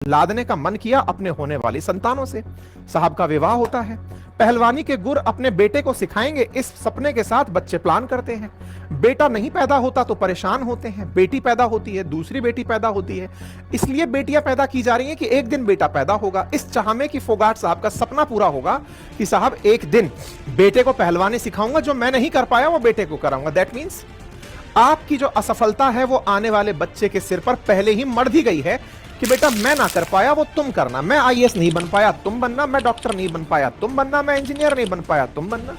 लादने का मन किया अपने होने वाली संतानों से। साहब का विवाह होता है। पहलवानी के गुर अपने बेटे को सिखाएंगे, इस सपने के साथ बच्चे प्लान करते हैं। बेटा नहीं पैदा होता तो परेशान होते हैं। बेटी पैदा होती है, दूसरी बेटी पैदा होती है, इसलिए बेटियां पैदा की जा रही हैं कि एक दिन बेटा पैदा होगा। इस चाह में कि फोगाट साहब का सपना पूरा होगा कि साहब एक दिन बेटे को पहलवानी सिखाऊंगा, जो मैं नहीं कर पाया वो बेटे को कराऊंगा। दैट मीन्स आपकी जो असफलता है वो आने वाले बच्चे के सिर पर पहले ही मढ़ दी गई है कि बेटा मैं ना कर पाया वो तुम करना, मैं आईएएस नहीं बन पाया तुम बनना, मैं डॉक्टर नहीं बन पाया तुम बनना, मैं इंजीनियर नहीं बन पाया तुम बनना।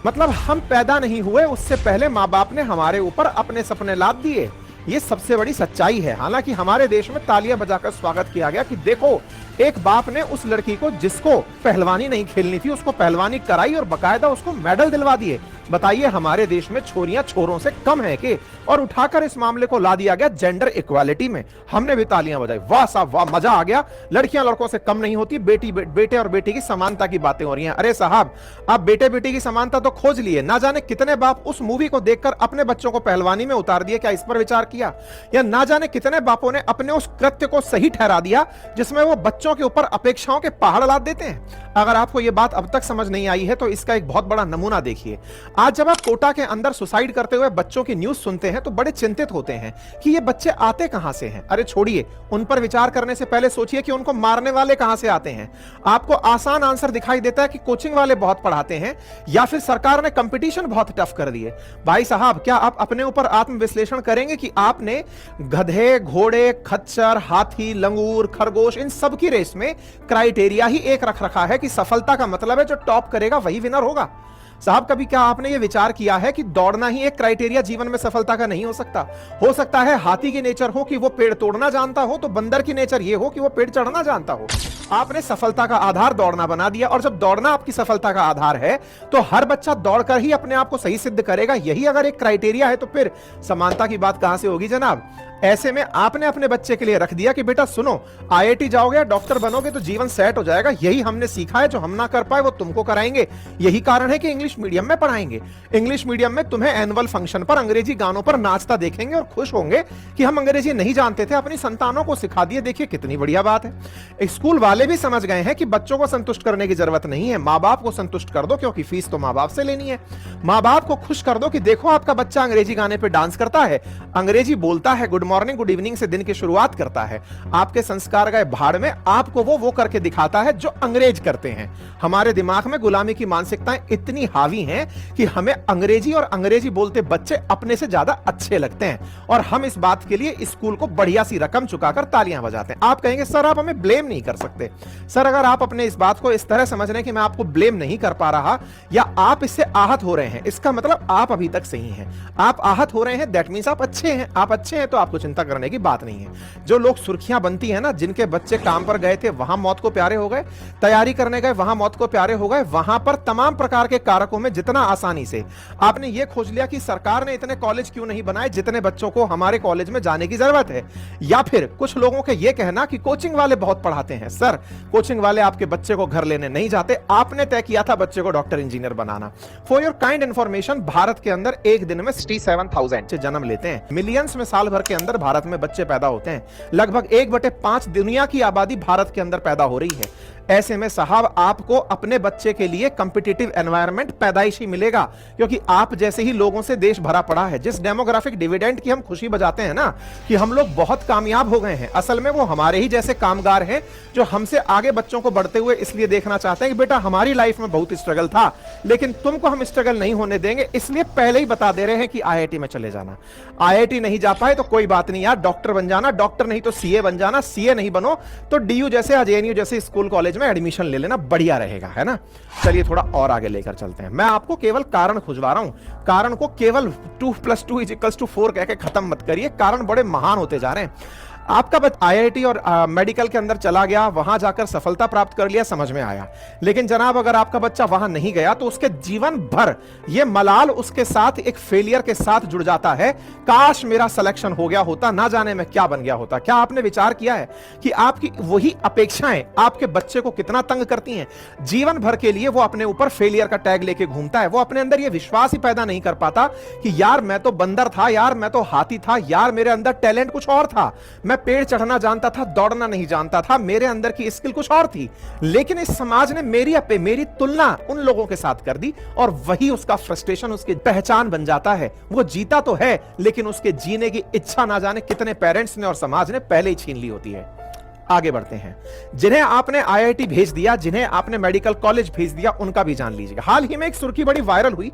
मतलब हम पैदा नहीं हुए उससे पहले माँ बाप ने हमारे ऊपर अपने सपने लाद दिए। ये सबसे बड़ी सच्चाई है। हालांकि हमारे देश में तालियां बजाकर स्वागत किया गया कि देखो एक बाप ने उस लड़की को जिसको पहलवानी नहीं खेलनी थी उसको पहलवानी कराई और बकायदा उसको मेडल दिलवा दिए। बताइए हमारे देश में छोरियां छोरों से कम है कि? और उठाकर इस मामले को ला दिया गया जेंडर इक्वालिटी में। हमने भी तालियां बजाई, वाह साहब वाह, मजा आ गया। लड़कियां लड़कों से कम नहीं होती, बेटे और बेटी की समानता की बातें हो रही हैं। अरे साहब आप बेटे बेटी की समानता तो खोज लिए, ना जाने कितने बाप उस मूवी को देखकर अपने बच्चों को पहलवानी में उतार दिए, क्या इस पर विचार किया? या ना जाने कितने बापों ने अपने उस कृत्य को सही ठहरा दिया जिसमें वो बच्चों के ऊपर अपेक्षाओं के पहाड़ लाद देते हैं। अगर आपको यह बात अब तक समझ नहीं आई है तो इसका एक बहुत बड़ा नमूना देखिए। आज जब आप कोटा के अंदर सुसाइड करते हुए बच्चों की न्यूज सुनते हैं तो बड़े चिंतित होते हैं कि ये बच्चे आते कहां से हैं। अरे छोड़िए, उन पर विचार करने से पहले सोचिए कि उनको मारने वाले कहां से आते हैं। आपको आसान आंसर दिखाई देता है कि कोचिंग वाले बहुत पढ़ाते हैं या फिर सरकार ने कंपटीशन बहुत टफ कर दिए। भाई साहब क्या आप अपने ऊपर आत्मविश्लेषण करेंगे कि आपने गधे, घोड़े, खच्चर, हाथी, लंगूर, खरगोश इन सब की रेस में क्राइटेरिया ही एक रख रखा है कि सफलता का मतलब है जो टॉप करेगा वही विनर होगा। साहब कभी क्या आपने ये विचार किया है कि दौड़ना ही एक क्राइटेरिया जीवन में सफलता का नहीं हो सकता? हो सकता है हाथी की नेचर हो कि वो पेड़ तोड़ना जानता हो, तो बंदर की नेचर ये हो कि वो पेड़ चढ़ना जानता हो। आपने सफलता का आधार दौड़ना बना दिया, और जब दौड़ना आपकी सफलता का आधार है तो हर बच्चा दौड़कर ही अपने आप को सही सिद्ध करेगा। यही अगर एक क्राइटेरिया है तो फिर समानता की बात कहां से होगी जनाब? ऐसे में आपने अपने बच्चे के लिए रख दिया कि बेटा सुनो, आईआईटी जाओगे, डॉक्टर बनोगे तो जीवन सेट हो जाएगा। यही हमने सीखा है, जो हम ना कर पाए वो तुमको कराएंगे। यही कारण है कि इंग्लिश मीडियम में पढ़ाएंगे। इंग्लिश मीडियम में तुम्हें एनुअल फंक्शन पर अंग्रेजी गानों पर नाचता देखेंगे और खुश होंगे कि हम अंग्रेजी नहीं जानते थे, अपनी संतानों को सिखा दिए। देखिए कितनी बढ़िया बात है। स्कूल वाले भी समझ गए हैं कि बच्चों को संतुष्ट करने की जरूरत नहीं है, माँ बाप को संतुष्ट कर दो, क्योंकि फीस तो माँ बाप से लेनी है। माँ बाप को खुश कर दो कि देखो आपका बच्चा अंग्रेजी गाने पर डांस करता है, अंग्रेजी बोलता है, गुड मॉर्निंग गुड इवनिंग से दिन की शुरुआत करता है। आपके संस्कार गए भाड़ में, आपको वो करके दिखाता है जो अंग्रेज करते हैं। हमारे दिमाग में गुलामी की मानसिकताएं इतनी हावी हैं कि हमें अंग्रेजी और अंग्रेजी बोलते बच्चे अपने से ज्यादा अच्छे लगते हैं, और हम इस बात के लिए स्कूल को बढ़िया सी रकम चुकाकर तालियां बजाते हैं। आप कहेंगे सर आप हमें ब्लेम नहीं कर सकते। सर अगर आप अपने इस बात को इस तरह समझ रहे हैं कि मैं आपको ब्लेम नहीं कर पा रहा या आप इससे आहत हो रहे हैं, इसका मतलब आप अभी तक सही हैं। आप आहत हो रहे हैं दैट मींस आप अच्छे हैं। आप अच्छे हैं तो आपको चिंता करने की बात नहीं है। जो लोग सुर्खियां बनती है ना, जिनके बच्चे काम पर गए थे वहां मौत को प्यारे हो गए, तैयारी करने गए वहां मौत को प्यारे हो गए, वहां पर तमाम प्रकार के कारकों में जितना आसानी से आपने ये खोज लिया कि सरकार ने इतने कॉलेज क्यों नहीं बनाए जितने बच्चों को हमारे कॉलेज में जाने की जरूरत है। या फिर कुछ लोगों के ये कहना कि कोचिंग वाले बहुत पढ़ाते हैं। सर कोचिंग वाले आपके बच्चे को घर लेने नहीं जाते, आपने तय किया था बच्चे को doctor engineer banana. For your kind information, Bharat के अंदर एक दिन में 67,000 से जन्म लेते हैं। मिलियंस में साल भर के अंदर भारत में बच्चे पैदा होते हैं। लगभग 1/5 दुनिया की आबादी भारत के अंदर पैदा हो रही है। ऐसे में साहब आपको अपने बच्चे के लिए कंपिटिटिव एनवायरनमेंट पैदाइशी मिलेगा, क्योंकि आप जैसे ही लोगों से देश भरा पड़ा है। जिस डेमोग्राफिक डिविडेंड की हम खुशी बजाते हैं ना कि हम लोग बहुत कामयाब हो गए हैं, असल में वो हमारे ही जैसे कामगार हैं जो हमसे आगे बच्चों को बढ़ते हुए इसलिए देखना चाहते हैं कि बेटा हमारी लाइफ में बहुत स्ट्रगल था लेकिन तुमको हम स्ट्रगल नहीं होने देंगे, इसलिए पहले ही बता दे रहे हैं कि आईआईटी में चले जाना। आईआईटी नहीं जा पाए तो कोई बात नहीं यार, डॉक्टर बन जाना, डॉक्टर नहीं तो सीए बन जाना, सीए नहीं बनो तो डीयू जैसे जेएनयू जैसे स्कूल कॉलेज में एडमिशन ले लेना, बढ़िया रहेगा, है ना। चलिए थोड़ा और आगे लेकर चलते हैं। मैं आपको केवल कारण खुजवा रहा हूं, कारण को केवल 2+2=4 कह के खत्म मत करिए। कारण बड़े महान होते जा रहे हैं। आपका बच्चा आईआईटी और मेडिकल के अंदर चला गया, वहां जाकर सफलता प्राप्त कर लिया, समझ में आया। लेकिन जनाब अगर आपका बच्चा वहां नहीं गया तो उसके जीवन भर यह मलाल उसके साथ एक फेलियर के साथ जुड़ जाता है। काश मेरा सिलेक्शन हो गया होता, ना जाने में क्या बन गया होता। क्या आपने विचार किया है कि आपकी वही अपेक्षाएं आपके बच्चे को कितना तंग करती हैं? जीवन भर के लिए वो अपने ऊपर फेलियर का टैग लेके घूमता है। वो अपने अंदर यह विश्वास ही पैदा नहीं कर पाता कि यार मैं तो बंदर था, यार मैं तो हाथी था, यार मेरे अंदर टैलेंट कुछ और था, मैं मैं पेड़ चढ़ना जानता था, दौड़ना नहीं जानता था, मेरे अंदर की स्किल कुछ और थी, लेकिन इस समाज ने मेरी तुलना उन लोगों के साथ कर दी और वही उसका फ्रस्ट्रेशन, उसकी पहचान बन जाता है। वो जीता तो है लेकिन उसके जीने की इच्छा ना जाने कितने पेरेंट्स ने और समाज ने पहले ही छीन ली होती है। आगे बढ़ते हैं। जिन्हें आपने आईआईटी भेज दिया, जिन्हें आपने मेडिकल कॉलेज भेज दिया, उनका भी जान लीजिएगा। हाल ही में एक सुर्खी बड़ी वायरल हुई,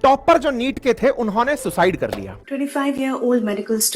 टॉपर जो नीट के थे उन्होंने सुसाइड कर लिया। 25-year-old medical student